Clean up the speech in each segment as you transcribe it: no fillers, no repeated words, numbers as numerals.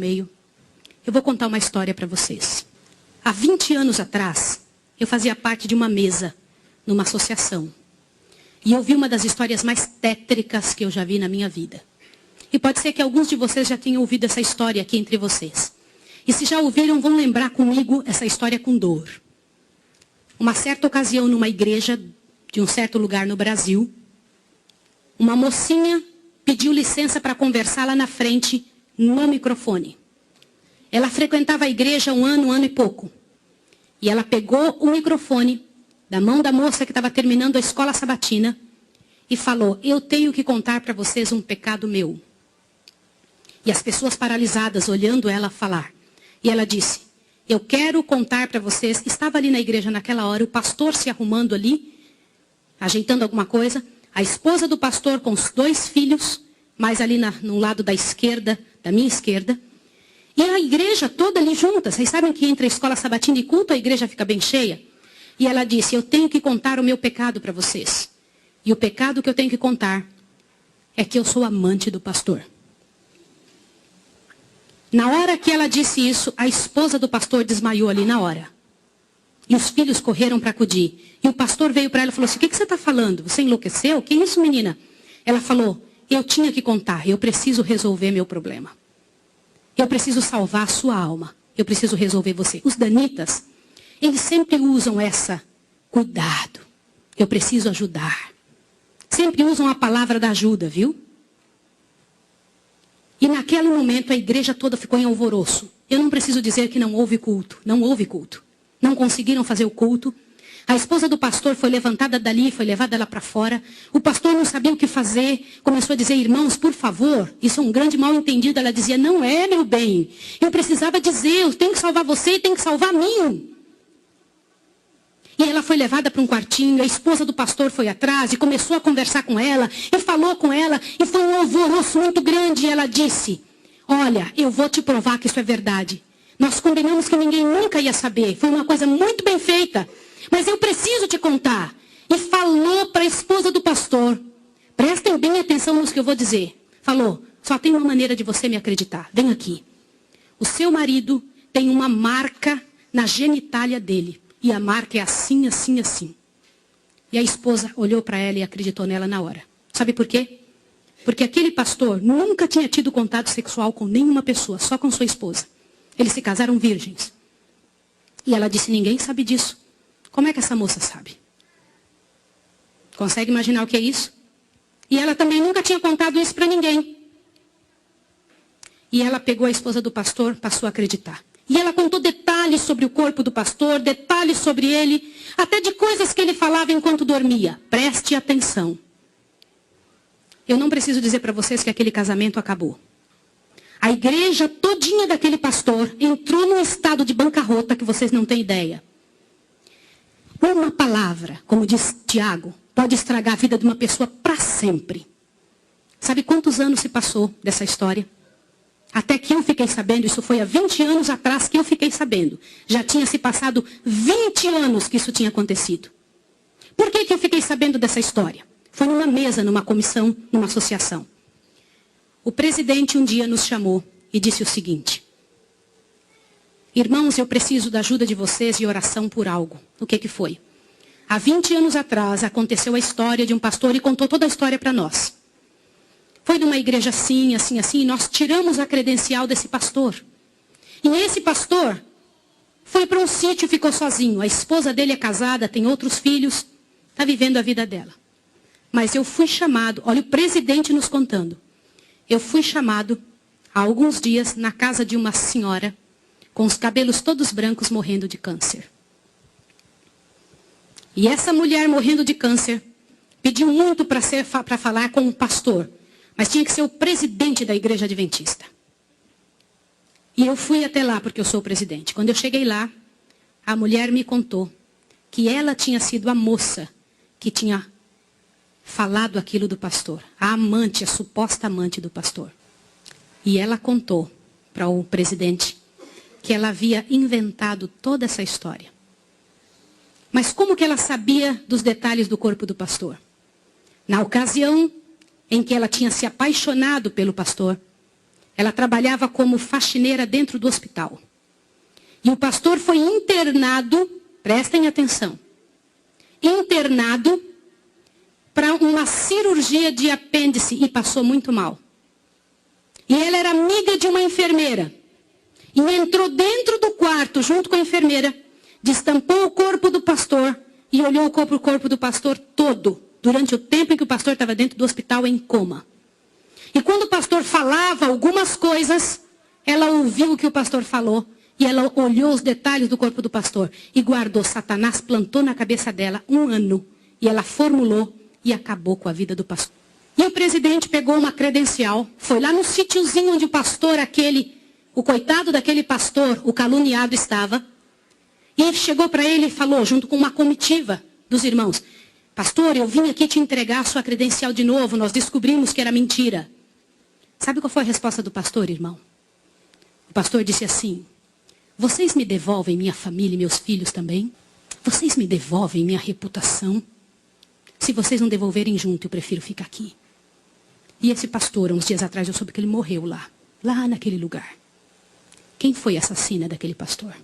meio. Eu vou contar uma história para vocês. Há 20 anos atrás, eu fazia parte de uma mesa numa associação. E eu vi uma das histórias mais tétricas que eu já vi na minha vida. E pode ser que alguns de vocês já tenham ouvido essa história aqui entre vocês. E se já ouviram, vão lembrar comigo essa história com dor. Uma certa ocasião, numa igreja de um certo lugar no Brasil, uma mocinha pediu licença para conversar lá na frente, no microfone. Ela frequentava a igreja um ano e pouco. E ela pegou o microfone da mão da moça que estava terminando a escola sabatina e falou: eu tenho que contar para vocês um pecado meu. E as pessoas paralisadas olhando ela falar. E ela disse: eu quero contar para vocês. Estava ali na igreja naquela hora, o pastor se arrumando ali, ajeitando alguma coisa. A esposa do pastor com os 2 filhos, mais ali no lado da esquerda, da minha esquerda. E a igreja toda ali junta. Vocês sabem que entre a escola sabatina e culto a igreja fica bem cheia? E ela disse: eu tenho que contar o meu pecado para vocês. E o pecado que eu tenho que contar é que eu sou amante do pastor. Na hora que ela disse isso, a esposa do pastor desmaiou ali na hora. E os filhos correram para acudir. E o pastor veio para ela e falou assim: o que você está falando? Você enlouqueceu? O que é isso, menina? Ela falou: eu tinha que contar, eu preciso resolver meu problema. Eu preciso salvar a sua alma. Eu preciso resolver você. Os danitas, eles sempre usam essa: cuidado, eu preciso ajudar. Sempre usam a palavra da ajuda, viu? E naquele momento a igreja toda ficou em alvoroço. Eu não preciso dizer que não houve culto. Não houve culto. Não conseguiram fazer o culto. A esposa do pastor foi levantada dali, foi levada lá para fora. O pastor não sabia o que fazer. Começou a dizer: irmãos, por favor. Isso é um grande mal entendido. Ela dizia: não é, meu bem. Eu precisava dizer, eu tenho que salvar você e tenho que salvar a mim. E ela foi levada para um quartinho, a esposa do pastor foi atrás e começou a conversar com ela, e falou com ela, e foi um alvoroço muito grande. E ela disse: olha, eu vou te provar que isso é verdade. Nós combinamos que ninguém nunca ia saber, foi uma coisa muito bem feita, mas eu preciso te contar. E falou para a esposa do pastor: prestem bem atenção no que eu vou dizer. Falou: só tem uma maneira de você me acreditar, vem aqui. O seu marido tem uma marca na genitália dele. E a marca é assim, assim, assim. E a esposa olhou para ela e acreditou nela na hora. Sabe por quê? Porque aquele pastor nunca tinha tido contato sexual com nenhuma pessoa, só com sua esposa. Eles se casaram virgens. E ela disse: ninguém sabe disso. Como é que essa moça sabe? Consegue imaginar o que é isso? E ela também nunca tinha contado isso para ninguém. E ela pegou a esposa do pastor, passou a acreditar. E ela contou detalhes sobre o corpo do pastor, detalhes sobre ele, até de coisas que ele falava enquanto dormia. Preste atenção. Eu não preciso dizer para vocês que aquele casamento acabou. A igreja todinha daquele pastor entrou num estado de bancarrota que vocês não têm ideia. Uma palavra, como diz Tiago, pode estragar a vida de uma pessoa para sempre. Sabe quantos anos se passou dessa história? Até que eu fiquei sabendo, isso foi há 20 anos atrás que eu fiquei sabendo. Já tinha se passado 20 anos que isso tinha acontecido. Por que eu fiquei sabendo dessa história? Foi numa mesa, numa comissão, numa associação. O presidente um dia nos chamou e disse o seguinte: irmãos, eu preciso da ajuda de vocês e oração por algo. O que foi? Há 20 anos atrás aconteceu a história de um pastor e contou toda a história para nós. Foi numa igreja assim, assim, assim, e nós tiramos a credencial desse pastor. E esse pastor foi para um sítio e ficou sozinho. A esposa dele é casada, tem outros filhos, está vivendo a vida dela. Mas eu fui chamado, olha o presidente nos contando. Eu fui chamado há alguns dias na casa de uma senhora com os cabelos todos brancos morrendo de câncer. E essa mulher morrendo de câncer pediu muito para falar com um pastor. Mas tinha que ser o presidente da igreja adventista. E eu fui até lá porque eu sou o presidente. Quando eu cheguei lá, a mulher me contou que ela tinha sido a moça que tinha falado aquilo do pastor. A amante, a suposta amante do pastor. E ela contou para o presidente que ela havia inventado toda essa história. Mas como que ela sabia dos detalhes do corpo do pastor? Na ocasião em que ela tinha se apaixonado pelo pastor, Ela trabalhava como faxineira dentro do hospital. E o pastor foi internado, prestem atenção, internado para uma cirurgia de apêndice e passou muito mal. E ela era amiga de uma enfermeira. E entrou dentro do quarto junto com a enfermeira, destampou o corpo do pastor e olhou o corpo do pastor todo, durante o tempo em que o pastor estava dentro do hospital em coma. E quando o pastor falava algumas coisas, ela ouviu o que o pastor falou e ela olhou os detalhes do corpo do pastor e guardou. Satanás plantou na cabeça dela 1 ano e ela formulou e acabou com a vida do pastor. E o presidente pegou uma credencial, foi lá no sítiozinho onde o pastor o coitado daquele pastor, o caluniado estava, e chegou para ele e falou, junto com uma comitiva dos irmãos, pastor, eu vim aqui te entregar a sua credencial de novo, nós descobrimos que era mentira. Sabe qual foi a resposta do pastor, irmão? O pastor disse assim, vocês me devolvem minha família e meus filhos também? Vocês me devolvem minha reputação? Se vocês não devolverem junto, eu prefiro ficar aqui. E esse pastor, uns dias atrás, eu soube que ele morreu lá naquele lugar. Quem foi a assassina daquele pastor?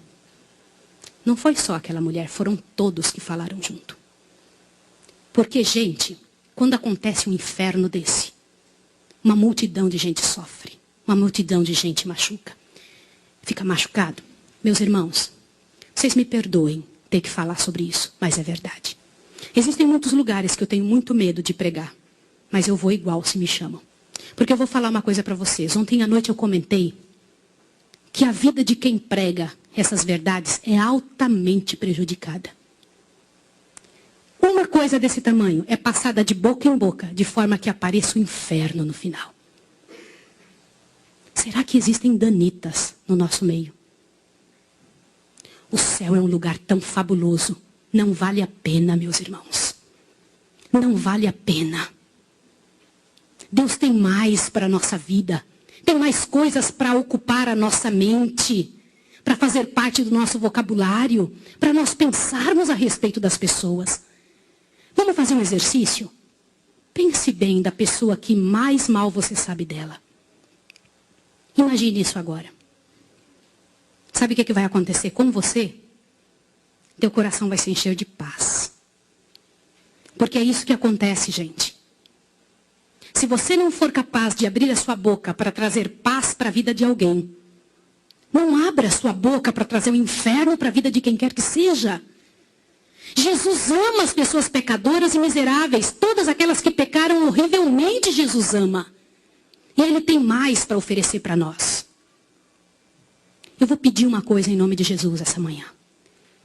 Não foi só aquela mulher, foram todos que falaram junto. Porque, gente, quando acontece um inferno desse, uma multidão de gente sofre, uma multidão de gente machuca. Fica machucado. Meus irmãos, vocês me perdoem ter que falar sobre isso, mas é verdade. Existem muitos lugares que eu tenho muito medo de pregar, mas eu vou igual se me chamam. Porque eu vou falar uma coisa para vocês. Ontem à noite eu comentei que a vida de quem prega essas verdades é altamente prejudicada. Uma coisa desse tamanho é passada de boca em boca, de forma que apareça o inferno no final. Será que existem danitas no nosso meio? O céu é um lugar tão fabuloso. Não vale a pena, meus irmãos. Não vale a pena. Deus tem mais para a nossa vida. Tem mais coisas para ocupar a nossa mente. Para fazer parte do nosso vocabulário. Para nós pensarmos a respeito das pessoas. Vamos fazer um exercício? Pense bem da pessoa que mais mal você sabe dela. Imagine isso agora. Sabe o que vai acontecer com você? Teu coração vai se encher de paz. Porque é isso que acontece, gente. Se você não for capaz de abrir a sua boca para trazer paz para a vida de alguém, não abra a sua boca para trazer um inferno para a vida de quem quer que seja. Jesus ama as pessoas pecadoras e miseráveis. Todas aquelas que pecaram horrivelmente, Jesus ama. E Ele tem mais para oferecer para nós. Eu vou pedir uma coisa em nome de Jesus essa manhã.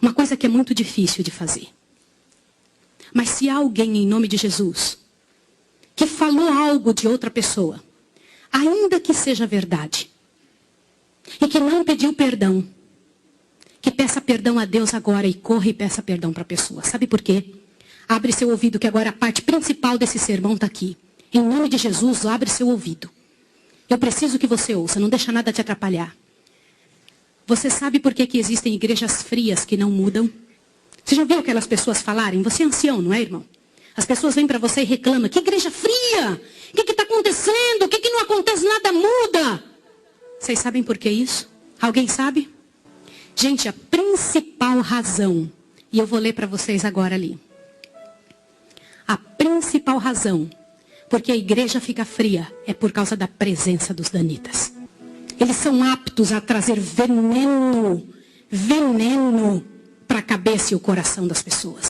Uma coisa que é muito difícil de fazer. Mas se há alguém em nome de Jesus que falou algo de outra pessoa, ainda que seja verdade, e que não pediu perdão, que peça perdão a Deus agora e corra e peça perdão para a pessoa. Sabe por quê? Abre seu ouvido que agora a parte principal desse sermão está aqui. Em nome de Jesus, abre seu ouvido. Eu preciso que você ouça, não deixa nada te atrapalhar. Você sabe por que existem igrejas frias que não mudam? Você já viu aquelas pessoas falarem? Você é ancião, não é, irmão? As pessoas vêm para você e reclamam. Que igreja fria? O que está acontecendo? O que não acontece? Nada muda. Vocês sabem por que isso? Alguém sabe? Gente, a principal razão, e eu vou ler para vocês agora ali. A principal razão porque a igreja fica fria é por causa da presença dos danitas. Eles são aptos a trazer veneno para a cabeça e o coração das pessoas.